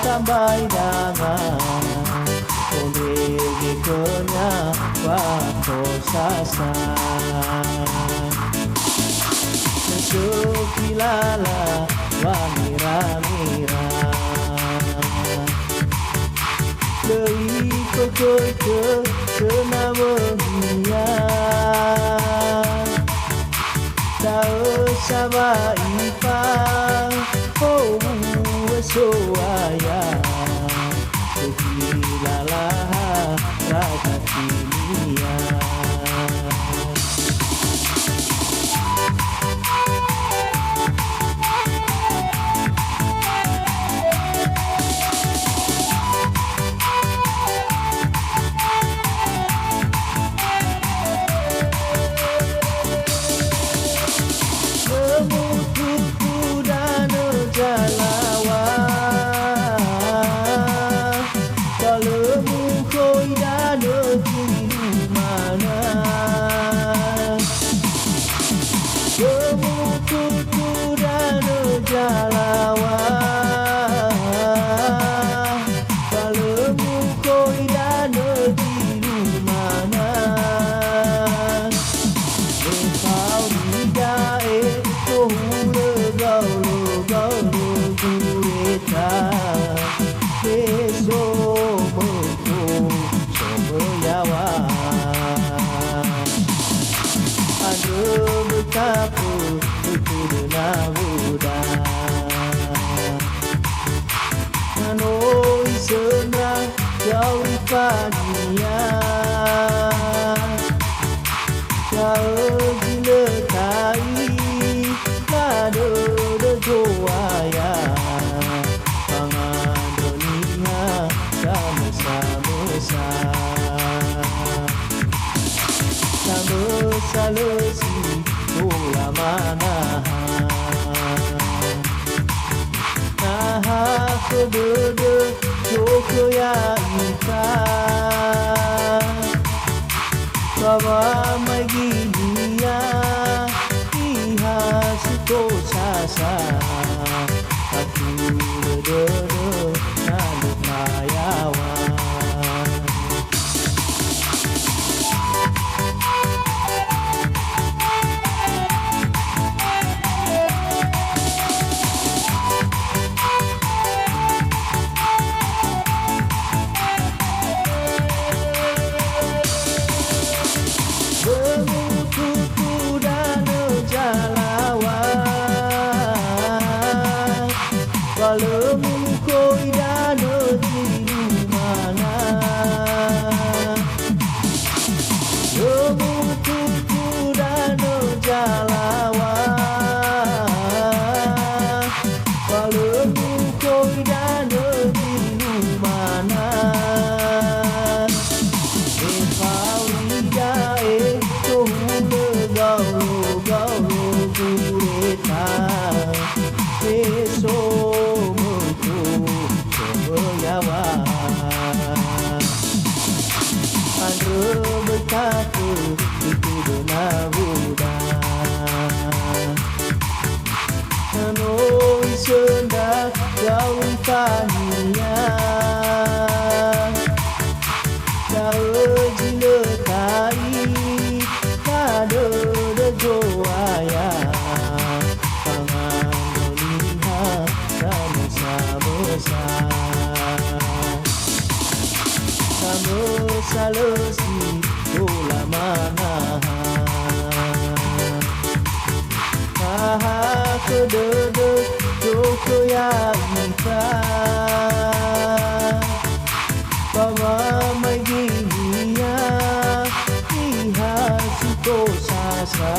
tambay dangan Kumigi ko na wako sasan Nasukilala wangira-ngira Dari ko senamanya Tao sabay pa Oh suaya Sukilala rakatinia Jalawa Palemu koi dano di mana Engkau nidae Kohule gaulu gureta Beso moko someyawa Ando betapa Betul nabuda Hanoi senang jauh pania Jauh diletai Kado degoaya Pangan dunia sama-sama Sama-salesi ulamana Kedodo Joko ya ika Bawa magi dia Iha suko sasa Aku dodo Naluk mayawan Bemutuku dano jalawa Balemu koi dano di mana Bemutuku dano jalawa Balemu koi dano di mana Gaulu gureta Beso moko someyawa Andre betapa itu benabuda Hanoi sendak jauh tania Jauh jiletai Kado degoaya Pangan dunia sama-sama Sama-salesi ulamana Kedodo Joko ya ika Bawa magi dia Iha suko sasa